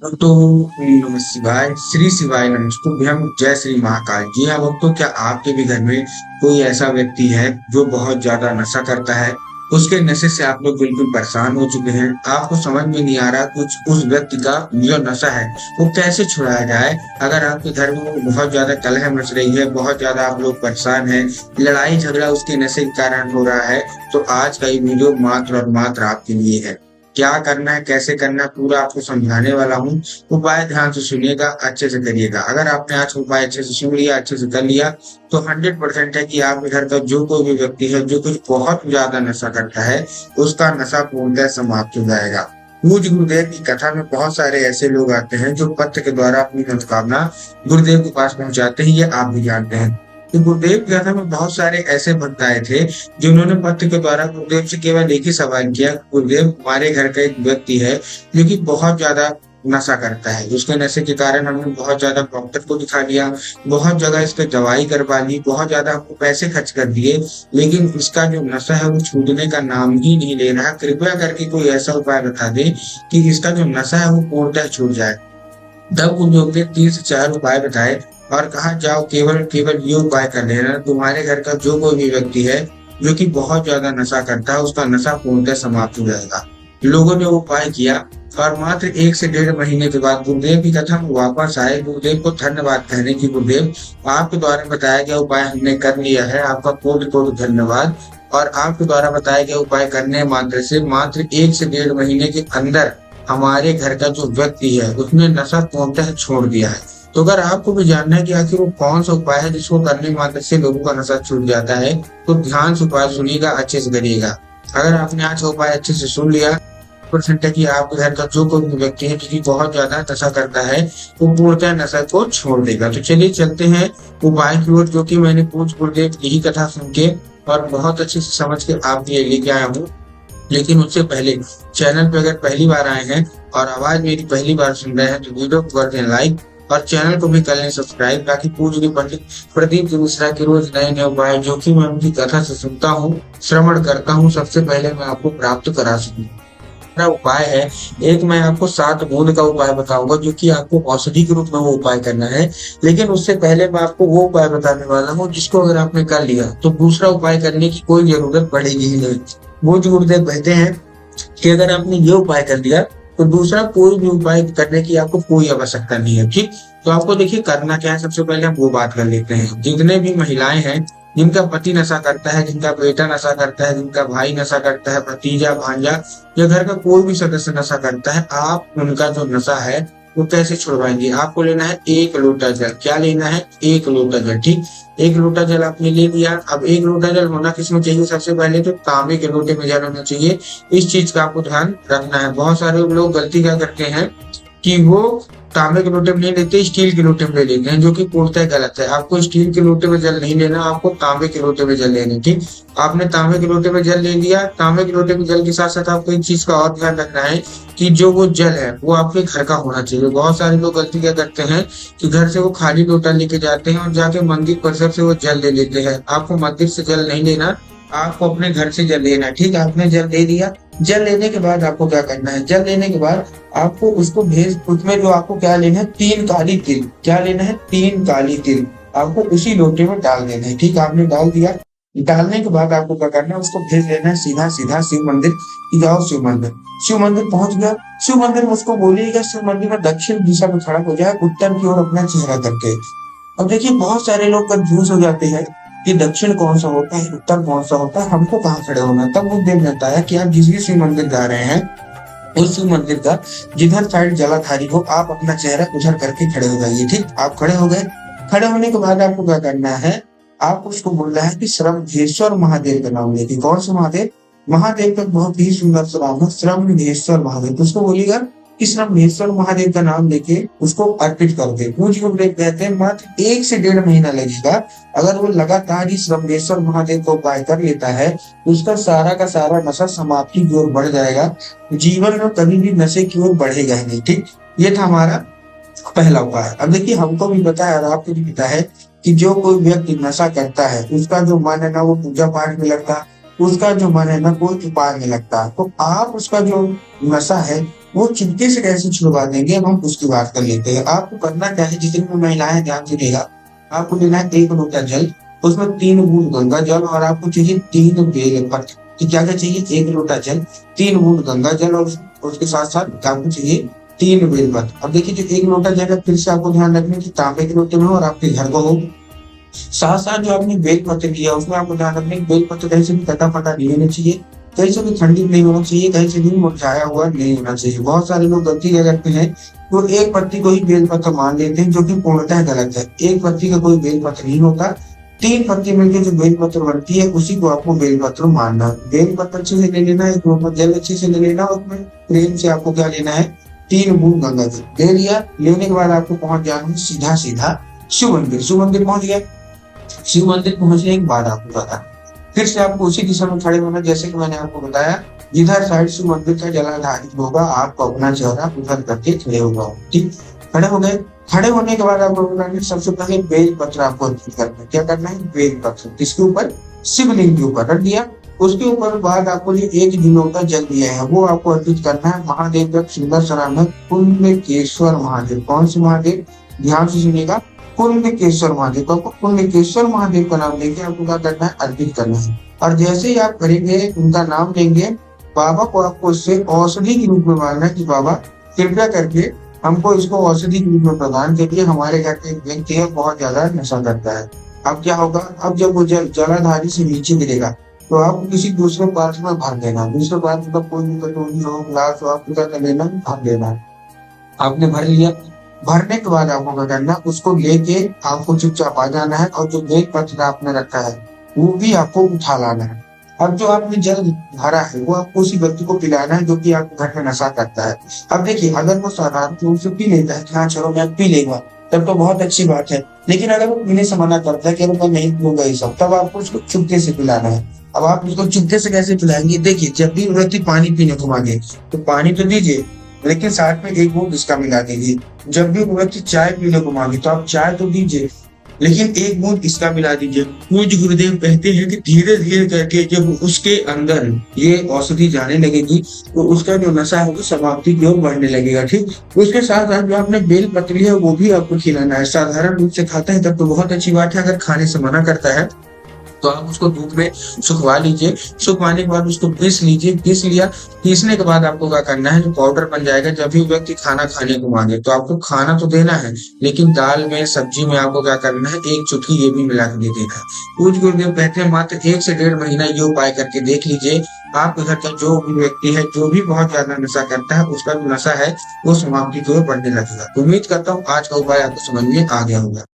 तो नमः शिवाय, श्री शिवाय नमस्तुभ्यं, जय श्री महाकाल। जी हाँ भक्तों, क्या आपके भी घर में कोई ऐसा व्यक्ति है जो बहुत ज्यादा नशा करता है? उसके नशे से आप लोग बिल्कुल परेशान हो चुके हैं। आपको समझ में नहीं आ रहा कुछ उस व्यक्ति का जो नशा है वो कैसे छुड़ाया जाए। अगर आपके घर में बहुत ज्यादा कलह मच रही है, बहुत ज्यादा आप लोग परेशान हैं, लड़ाई झगड़ा उसके नशे के कारण हो रहा है, तो आज का ये वीडियो मात्र और मात्र आपके लिए है। क्या करना है, कैसे करना है, पूरा आपको समझाने वाला हूँ। उपाय ध्यान से सुनिएगा, अच्छे से करिएगा। अगर आपने आज उपाय अच्छे से सुन लिया, अच्छे से कर लिया, तो 100% है कि आपके घर का जो कोई भी व्यक्ति है जो कुछ बहुत ज्यादा नशा करता है, उसका नशा पूर्णतः समाप्त हो जाएगा। पूज्य गुरुदेव की कथा में बहुत सारे ऐसे लोग आते हैं जो पत्र के द्वारा अपनी मनोकामना गुरुदेव के पास पहुंचाते हैं, ये आप भी जानते हैं। तो गुरुदेव की कथा में बहुत सारे ऐसे भक्त आए थे जिन्होंने पत्र के द्वारा गुरुदेव से केवल एक ही सवाल किया, गुरुदेव हमारे घर का एक व्यक्ति है जो कि बहुत ज्यादा नशा करता है। उसके नशे के कारण हमने बहुत ज्यादा डॉक्टर को दिखा लिया, बहुत जगह इसके दवाई करवा ली, बहुत ज्यादा हमको पैसे खर्च कर दिए, लेकिन इसका जो नशा है वो छूटने का नाम ही नहीं ले रहा। कृपया करके कोई ऐसा उपाय बता दे कि इसका जो नशा है वो पूर्णतः छूट जाए। तब गुरुदेव ने 3 से 4 उपाय बताए और कहा, जाओ केवल केवल ये उपाय कर लेना, तुम्हारे घर का जो कोई भी व्यक्ति है जो कि बहुत ज्यादा नशा करता है, उसका नशा पूर्णतः समाप्त हो जाएगा। लोगों ने वो उपाय किया और मात्र 1 से 1.5 महीने के बाद गुरुदेव की कथा में वापस आए। गुरुदेव को धन्यवाद कहने की, गुरुदेव आपके द्वारा बताया गया उपाय हमने कर लिया है, आपका कोटि कोटि धन्यवाद। और आपके द्वारा बताया गया उपाय करने मात्र से मात्र 1 से 1.5 महीने के अंदर हमारे घर का जो व्यक्ति है उसने नशा पूर्णतः छोड़ दिया है। तो अगर आपको भी जानना है कि आखिर वो कौन सा उपाय है जिसको करने मात्र से लोगों का नशा छूट जाता है, तो ध्यान से उपाय सुनिएगा, अच्छे से करिएगा। अगर आपने आज उपाय अच्छे से सुन लिया, परसेंट है कि आपके घर का जो कोई भी व्यक्ति है जो बहुत ज्यादा नशा करता है वो पूर्णतः नशा को छोड़ देगा। तो चलिए चलते हैं उपाय की ओर, जो कि मैंने पूज्य गुरुदेव यही कथा सुन के और बहुत अच्छे से समझ के आप लिए लेके आया हूँ। लेकिन उससे पहले चैनल पे अगर पहली बार आए हैं और आवाज मेरी पहली बार सुन रहे हैं, तो वीडियो को कर दें लाइक और चैनल को भी कर लें सब्सक्राइब, ताकि पूज्य पंडित प्रदीप जी मिश्रा के रोज नए नए उपाय जो कि मैं उनकी कथा से सुनता हूँ, श्रवण करता हूँ, सबसे पहले मैं आपको प्राप्त करा सकूँ। मेरा उपाय है, एक मैं आपको 7 बूंद का उपाय बताऊंगा जो कि आपको औषधि के रूप में वो उपाय करना है। लेकिन उससे पहले मैं आपको वो उपाय बताने वाला हूँ जिसको अगर आपने कर लिया तो दूसरा उपाय करने की कोई जरूरत पड़ेगी ही नहीं। वो जो गुरुदेव कहते हैं कि अगर आपने ये उपाय कर लिया तो दूसरा कोई भी उपाय करने की आपको कोई आवश्यकता नहीं है। ठीक, तो आपको देखिए करना क्या है। सबसे पहले हम वो बात कर लेते हैं, जितने भी महिलाएं हैं जिनका पति नशा करता है, जिनका बेटा नशा करता है, जिनका भाई नशा करता है, भतीजा भांजा या घर का कोई भी सदस्य नशा करता है, आप उनका जो नशा है वो कैसे छुड़वाएंगे। आपको लेना है 1 लोटा जल। क्या लेना है? 1 लोटा जल। ठीक, 1 लोटा जल आपने ले लिया। अब 1 लोटा जल होना किसमें चाहिए? सबसे पहले तो तांबे के लोटे में जल होना चाहिए। इस चीज का आपको ध्यान रखना है। बहुत सारे लोग गलती क्या करते हैं कि वो तांबे के लोटे में नहीं लेते, स्टील के लोटे में ले लेते हैं, जो कि पूर्णतः गलत है। आपको स्टील के लोटे में जल नहीं लेना, आपको तांबे के लोटे में जल लेना। ठीक, आपने तांबे के लोटे में जल ले लिया। तांबे के लोटे में जल के साथ साथ आपको एक चीज का और ध्यान रखना है कि जो वो जल है वो आपके घर का होना चाहिए। बहुत सारे लोग गलती क्या करते हैं कि घर से वो खाली लोटा लेके जाते हैं और जाके मंदिर परिसर से वो जल ले लेते हैं। आपको मंदिर से जल नहीं लेना, आपको अपने घर से जल लेना। ठीक, आपने जल ले लिया। जल लेने के बाद आपको क्या करना है? जल लेने के बाद आपको उसको भेज, उसमें जो आपको क्या लेना है? 3 काली तिल। क्या लेना है? 3 काली तिल आपको उसी लोटे में डाल देना है। ठीक, आपने डाल दिया। डालने के बाद आपको क्या करना है? उसको भेज देना है सीधा सीधा शिव मंदिर। जाओ शिव मंदिर। शिव मंदिर पहुंच गया, शिव मंदिर में उसको बोलिएगा शिव मंदिर में दक्षिण दिशा में खड़ा हो जाए, उत्तर की ओर अपना चेहरा करके। अब देखिए बहुत सारे लोग कंफ्यूज हो जाते हैं कि दक्षिण कौन सा होता है, उत्तर कौन सा होता है, हमको कहाँ खड़े होना है। तब वो देख जाता है कि आप जिस भी शिव मंदिर जा रहे हैं उस शिव मंदिर का जिधर साइड जलाधारी हो, आप अपना चेहरा उधर करके खड़े हो जाइए। ठीक, आप खड़े हो गए। खड़े होने के बाद आपको क्या करना है? आपको उसको बोलना है कि श्रमधेश्वर महादेव का नाम लेके। कौन सा महादेव? महादेव का बहुत ही सुंदर सा नाम है, श्रमधेश्वर महादेव। तो उसको बोलिएगा कि श्रमधेश्वर महादेव का नाम लेके उसको अर्पित कर दे। पूज्य गुरुदेव कहते हैं मात्र 1 से 1.5 महीना लगेगा। अगर वो लगातार ही श्रमधेश्वर महादेव को उपाय कर लेता है तो उसका सारा का सारा नशा समाप्ति की ओर बढ़ जाएगा, जीवन में कभी भी नशे की ओर बढ़ेगा ही नहीं। ठीक, ये था हमारा पहला उपाय। अब देखिए हमको भी पता है और आपको भी पता है कि जो कोई व्यक्ति नशा करता है उसका जो मन है ना वो पूजा पाठ में लगता है, उसका जो मन है ना कोई उपाय में लगता है। तो आप उसका जो नशा है वो चुटकी से कैसे छुड़वा देंगे, अब हम उसकी बात कर लेते हैं। आपको करना क्या है, जितनी भी महिलाएं ध्यान दीजिएगा, आपको लेना है 1 लोटा जल, उसमें 3 बूंद गंगा जल, और आपको चाहिए 3 बेल पत्र। तो क्या क्या चाहिए, 1 लोटा जल, 3 बूंद गंगा जल, और उसके साथ साथ आपको चाहिए 3 बेल पत्र। अब देखिए, जो 1 लोटा जल है, फिर से आपको ध्यान रखना है कि तांबे के लोटे में हो और आपके घर को हो। साथ साथ जो आपने बेल पत्र लिया, उसमें आपको ध्यान रखना है कि बेल पत्र कहीं से भी कटा फटा नहीं होना चाहिए, कहीं से भी खंडित नहीं होना चाहिए, कहीं से भी मुरझाया हुआ नहीं होना चाहिए। बहुत सारे लोग गलती क्या करते हैं, वो एक पत्ती को ही बेल पत्र मान लेते हैं, जो कि पूर्णतः गलत है। एक पत्ती का कोई बेल पत्र नहीं होता, 3 पत्ती मिलकर जो बेल पत्र बनती है, उसी को आपको बेल पत्र मानना है। बेल पत्र अच्छे से ले लेना है, 1 लोटा जल अच्छे से ले लेना, और उसमें प्रेम से आपको क्या लेना है, 3 बूंद गंगा जल ले लिया। लेने के बाद आपको पहुंच जाना है सीधा सीधा शिव मंदिर। शिव मंदिर पहुंच गए, शिव मंदिर पहुंचने के बाद आपको पता, फिर से आपको उसी दिशा में खड़े होना, जैसे कि मैंने आपको बताया, जिधर साइड शिव मंदिर का जलाधारित होगा, आपको अपना चेहरा उधर करके खड़े होगा। ठीक, खड़े हो गए। खड़े होने के बाद आपको करना है, सबसे पहले बेल पत्र आपको अर्पित करना है। क्या करना है, बेल पत्र किसके ऊपर, शिवलिंग के ऊपर रख दिया। उसके ऊपर बाद आपको जो 1 लोटा जल दिया है, वो आपको अर्पित करना है महादेव का सुंदर सराहना कुंडकेश्वर महादेव। कौन से महादेव, ध्यान से सुनिएगा, कुंडकेश्वर महादेव। आपको कुंडकेश्वर महादेव का नाम लेके आपको क्या करना है, अर्पित करना है। और जैसे ही आप करेंगे, उनका नाम लेंगे, बाबा को आपको उससे औषधि के रूप में मांगना है कि बाबा कृपया करके हमको इसको औषधि के रूप में प्रदान करिए। हमारे घर के एक व्यक्ति है, बहुत ज्यादा नशा करता है। अब क्या होगा, अब जब वो जलाधारी से नीचे गिरेगा, तो आपको किसी दूसरे पात्र में भर देना। दूसरे पात्र का कोई भी कटोरी हो, ग्लास हो, आपको क्या कर लेना, भर देना। आपने भर लिया, भरने के बाद आपको क्या करना, उसको लेके आपको चुपचाप आ जाना है, और जो बेल पत्र आपने रखा है, वो भी आपको उठा लाना है। अब जो आपने जल भरा है, वो आपको उसी व्यक्ति को पिलाना है, जो कि आपके घर में नशा करता है। अब देखिए, अगर वो साधारण रूप से पी लेता है कि हाँ चलो मैं पी लेगा, तब तो बहुत अच्छी बात है। लेकिन अगर वो पीने से मना करता है कि मैं नहीं पीऊंगा ये सब, तब आपको उसको चुपके से पिलाना है। अब आप उसको चुपके से कैसे पिलाएंगे, देखिए, जब भी व्यक्ति पानी पीने को मांगे, तो पानी तो दीजिए, लेकिन साथ में 1 बूंद इसका मिला दीजिए। जब भी वो व्यक्ति चाय पीने को मांगे, तो आप चाय तो दीजिए, लेकिन 1 बूंद इसका मिला दीजिए। पूज्य गुरुदेव कहते हैं कि धीरे धीरे करके जब उसके अंदर ये औषधि जाने लगेगी, तो उसका जो नशा है वो समाप्ति की ओर बढ़ने लगेगा। ठीक, उसके साथ साथ जो आपने बेल पत्र लिया है, वो भी आपको खिलाना है। साधारण रूप से खाता है तब तो बहुत अच्छी बात है, अगर खाने से मना करता है तो आप उसको धूप में सुखवा लीजिए। सुखवाने के बाद उसको पीस लीजिए। पीस लिया, पीसने के बाद आपको क्या करना है, जो पाउडर बन जाएगा, जब भी व्यक्ति खाना खाने को मांगे, तो आपको खाना तो देना है, लेकिन दाल में, सब्जी में आपको क्या करना है, 1 चुटकी ये भी मिला के दे देना है। पूज्य गुरुदेव कहते हैं मात्र 1 से 1.5 महीना ये उपाय करके देख लीजिए, आपके घर का जो भी व्यक्ति है, जो भी बहुत ज्यादा नशा करता है, उसका जो नशा है वो समाप्ति की ओर बढ़ने लगेगा। उम्मीद करता हूँ आज का उपाय आपको समझ में आ गया होगा।